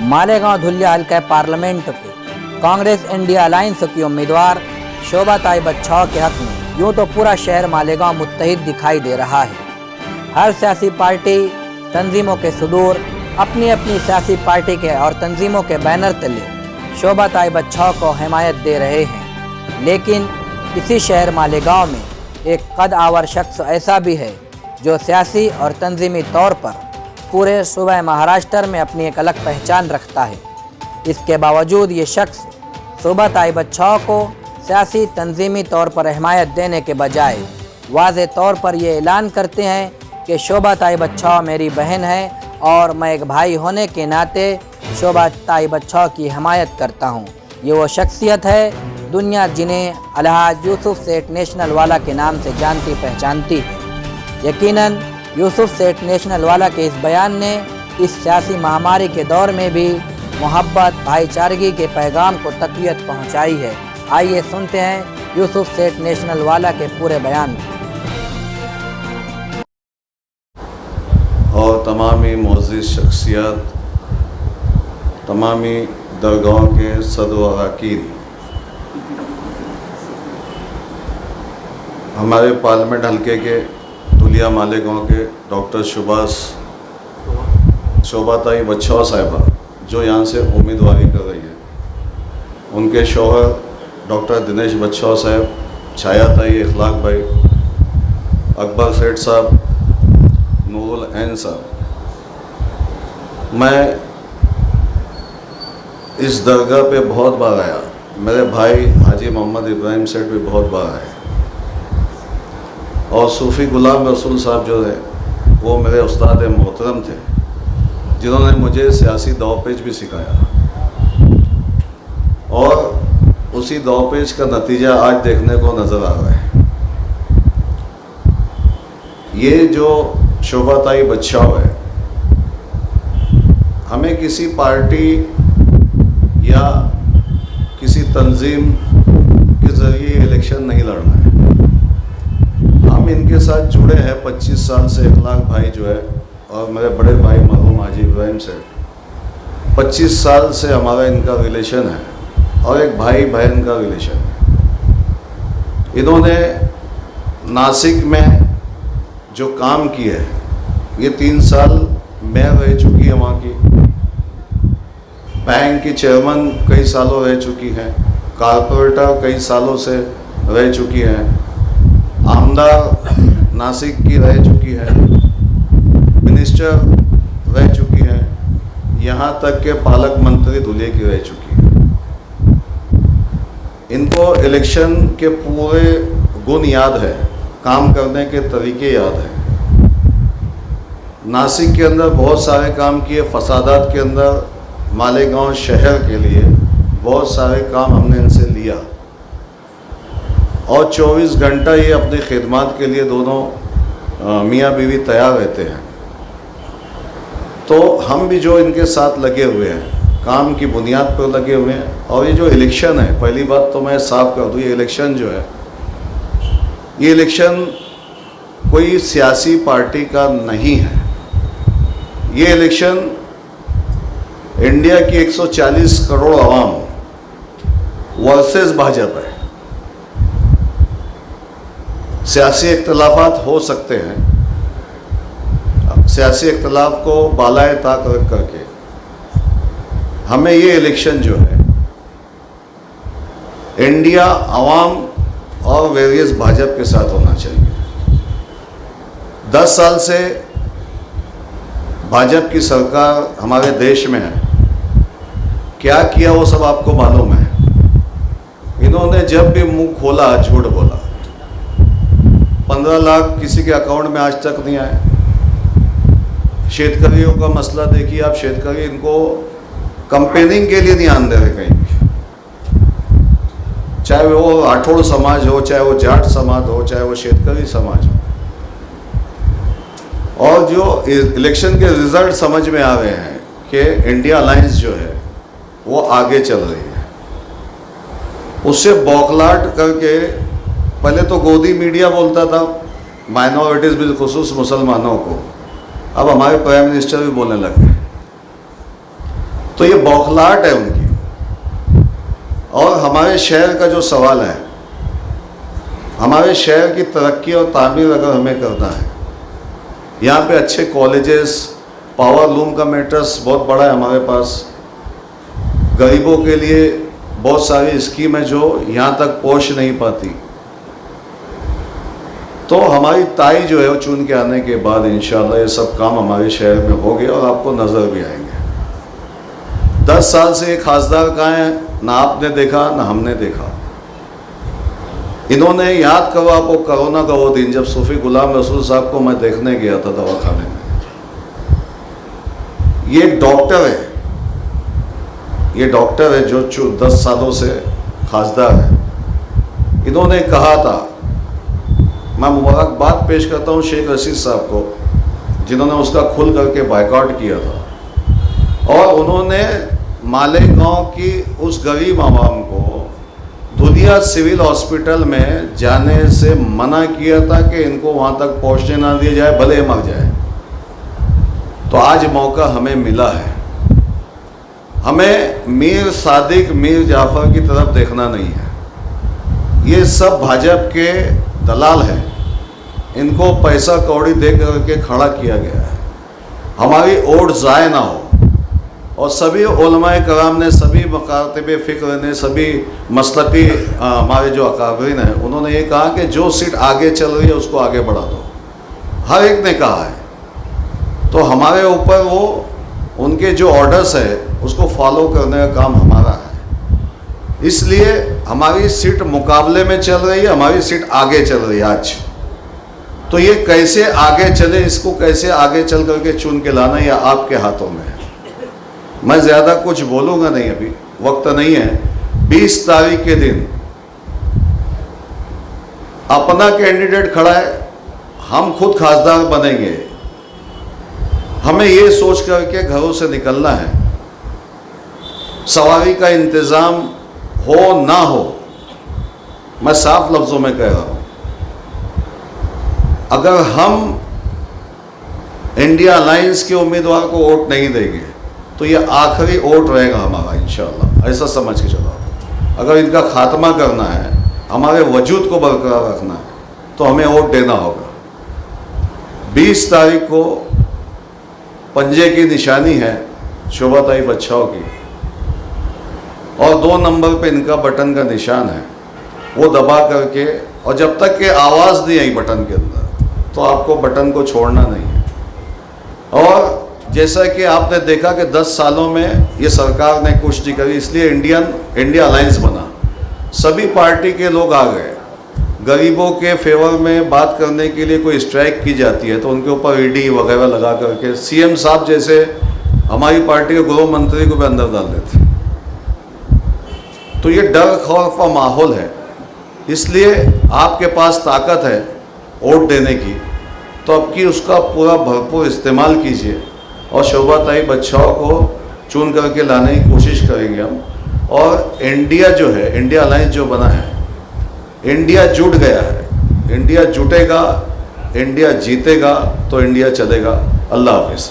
मालेगांव धुलिया हल्का पार्लियामेंट के Congress India alliance की उम्मीदवार शोभा ताई बच्छाव के हक में यूँ तो पूरा शहर मालेगांव मुत्तहिद दिखाई दे रहा है। हर सियासी पार्टी तंजीमों के सुदूर अपनी अपनी सियासी पार्टी के और तंजीमों के बैनर तले शोभा ताई बच्छाव को हिमायत दे रहे हैं, लेकिन इसी शहर मालेगांव में एक कद आवर शख्स ऐसा भी है जो सियासी और तंजीमी तौर पर पूरे सूबा महाराष्ट्र में अपनी एक अलग पहचान रखता है। इसके बावजूद ये शख्स शोभा ताई बच्छाव को सियासी तंजीमी तौर पर हिमायत देने के बजाय वाज़े तौर पर ये ऐलान करते हैं कि शोभा ताई बच्छाव मेरी बहन है और मैं एक भाई होने के नाते शोभा ताई बच्छाव की हिमायत करता हूँ। ये वो शख्सियत है दुनिया जिन्हें अलहाज यूसुफ सेठ नेशनल वाला के नाम से जानती पहचानती है। यकीनन यूसुफ सेठ नेशनल वाला के इस बयान ने इस सियासी महामारी के दौर में भी मोहब्बत भाईचारगी के पैगाम को तक़वियत पहुंचाई है। आइए सुनते हैं यूसुफ सेठ नेशनल वाला के पूरे बयान और तमामी मोअज़्ज़िज़ शख्सियत, तमामी दरगाह के सदर अरकान, हमारे पार्लियामेंट हल्के के धुलिया मालेगांव के डॉक्टर शोभा ताई बच्छाव साहिबा जो यहाँ से उम्मीदवारी कर रही है, उनके शौहर डॉक्टर दिनेश बच्छाव साहब, छाया ताई इखलाक भाई, अकबर सेठ साहब, नूरुल ऐन साहब, मैं इस दरगाह पे बहुत बार आया। मेरे भाई हाजी मोहम्मद इब्राहिम सेठ भी बहुत बार आए और सूफ़ी गुलाम रसूल साहब जो है वो मेरे उस्ताद मोहतरम थे, जिन्होंने मुझे सियासी दावपेच भी सिखाया और उसी दावपेच का नतीजा आज देखने को नज़र आ रहा है। ये जो शोभा ताई बच्छाव है, हमें किसी पार्टी या किसी तंजीम के ज़रिए इलेक्शन नहीं लड़ना है। हम इनके साथ जुड़े हैं 25 साल से। इखलाक भाई जो है और मेरे बड़े भाई मरहूम हाजी इब्राहिम से 25 साल से हमारा इनका रिलेशन है और एक भाई बहन का रिलेशन है। इन्होंने नासिक में जो काम किया है, ये 3 साल मैं रह चुकी है वहाँ की, बैंक की चेयरमैन कई सालों रह चुकी हैं, कारपोरेटर कई सालों से रह चुकी हैं, आमदार नासिक की रह चुकी है, मिनिस्टर रह चुकी है, यहाँ तक के पालक मंत्री धुलिया की रह चुकी है। इनको इलेक्शन के पूरे गुण याद है, काम करने के तरीके याद हैं। नासिक के अंदर बहुत सारे काम किए, फसादात के अंदर मालेगांव शहर के लिए बहुत सारे काम हमने इनसे लिया और 24 घंटा ये अपनी खिदमत के लिए दोनों मियाँ बीवी तैयार रहते हैं। तो हम भी जो इनके साथ लगे हुए हैं, काम की बुनियाद पर लगे हुए हैं। और ये जो इलेक्शन है, पहली बात तो मैं साफ कर दूँ, ये इलेक्शन जो है, ये इलेक्शन कोई सियासी पार्टी का नहीं है। ये इलेक्शन इंडिया की 140 करोड़ आवाम वर्सेस भाजपा है। सियासी इख्तलाफात हो सकते हैं, सियासी इख्तलाफ को बालाए ताक रख करके हमें ये इलेक्शन जो है इंडिया आवाम और वेरियस भाजपा के साथ होना चाहिए। 10 साल से भाजपा की सरकार हमारे देश में है, क्या किया वो सब आपको मालूम है। इन्होंने जब भी मुंह खोला झूठ बोला। 15 लाख किसी के अकाउंट में आज तक नहीं आए। शेतकरियों का मसला देखिए आप, शेतकरी इनको कंपेनिंग के लिए नहीं आने दे रहे कहीं भी, चाहे वो राठौड़ समाज हो, चाहे वो जाट समाज हो, चाहे वो शेतकरी समाज हो। और जो इलेक्शन के रिजल्ट समझ में आ रहे हैं कि इंडिया अलायंस जो है वो आगे चल रही है, उससे बौखलाहट करके पहले तो गोदी मीडिया बोलता था माइनॉरिटीज़ बिलखुसूस मुसलमानों को, अब हमारे प्राइम मिनिस्टर भी बोलने लग गए। तो ये बौखलाहट है उनकी। और हमारे शहर का जो सवाल है, हमारे शहर की तरक्की और तामीर अगर हमें करना है, यहाँ पे अच्छे कॉलेजेस, पावर लूम का मैटर्स बहुत बड़ा है हमारे पास, गरीबों के लिए बहुत सारी स्कीम है जो यहाँ तक पहुँच नहीं पाती। तो हमारी ताई जो है वो चुन के आने के बाद इंशाल्लाह ये सब काम हमारे शहर में हो गए और आपको नज़र भी आएंगे। 10 साल से ये खासदार कहाँ हैं, ना आपने देखा ना हमने देखा। इन्होंने, याद करो आपको कोरोना का वो दिन जब सूफी गुलाम रसूल साहब को मैं देखने गया था दवाखाने में। ये डॉक्टर है, ये डॉक्टर है जो 10 सालों से खासदार है। इन्होंने कहा था, मैं मुबारकबाद पेश करता हूँ शेख रशीद साहब को जिन्होंने उसका खुल करके बायकॉट किया था, और उन्होंने मालेगांव की उस गरीब आवाम को दुनिया सिविल हॉस्पिटल में जाने से मना किया था कि इनको वहाँ तक पहुँचने ना दिया जाए, भले मर जाए। तो आज मौका हमें मिला है। हमें मीर सादिक, मीर जाफर की तरफ देखना नहीं है। ये सब भाजपा के दलाल हैं, इनको पैसा कौड़ी दे करके खड़ा किया गया है। हमारी वोट ज़ाय ना हो। और सभी उलमाए कराम ने, सभी मकातबे फ़िक्र ने, सभी मसलकी हमारे जो अकाबरीन हैं, उन्होंने ये कहा कि जो सीट आगे चल रही है उसको आगे बढ़ा दो। हर एक ने कहा है। तो हमारे ऊपर वो उनके जो ऑर्डर्स है उसको फॉलो करने का काम हमारा है। इसलिए हमारी सीट मुकाबले में चल रही है, हमारी सीट आगे चल रही है आज। तो ये कैसे आगे चले, इसको कैसे आगे चल करके चुन के लाना, या आपके हाथों में है। मैं ज़्यादा कुछ बोलूँगा नहीं, अभी वक्त नहीं है। 20 तारीख के दिन अपना कैंडिडेट खड़ा है, हम खुद खासदार बनेंगे। हमें ये सोच करके घरों से निकलना है। सवारी का इंतज़ाम हो ना हो, मैं साफ लफ्ज़ों में कह रहा हूँ, अगर हम इंडिया अलायंस के उम्मीदवार को वोट नहीं देंगे तो ये आखिरी वोट रहेगा हमारा इंशाअल्लाह। ऐसा समझ के चलो। अगर इनका खात्मा करना है, हमारे वजूद को बरकरार रखना है, तो हमें वोट देना होगा। 20 तारीख को पंजे की निशानी है शोभाताई बच्चाओं की, और 2 नंबर पे इनका बटन का निशान है, वो दबा करके, और जब तक कि आवाज़ नहीं आई बटन के अंदर तो आपको बटन को छोड़ना नहीं है। और जैसा कि आपने देखा कि 10 सालों में ये सरकार ने कुछ नहीं करी, इसलिए इंडिया अलायंस बना। सभी पार्टी के लोग आ गए। गरीबों के फेवर में बात करने के लिए कोई स्ट्राइक की जाती है तो उनके ऊपर ईडी वगैरह लगा करके सीएम साहब जैसे हमारी पार्टी के गृह मंत्री को भी अंदर डाल देते। तो ये डर खौफ का माहौल है। इसलिए आपके पास ताकत है वोट देने की, तो अब की उसका पूरा भरपूर इस्तेमाल कीजिए और शोभाताई बच्चाओं को चुन करके लाने की कोशिश करेंगे हम। और इंडिया जो है, इंडिया अलायंस जो बना है, इंडिया जुट गया है। इंडिया जुटेगा, इंडिया जीतेगा तो इंडिया चलेगा। अल्लाह हाफिज़।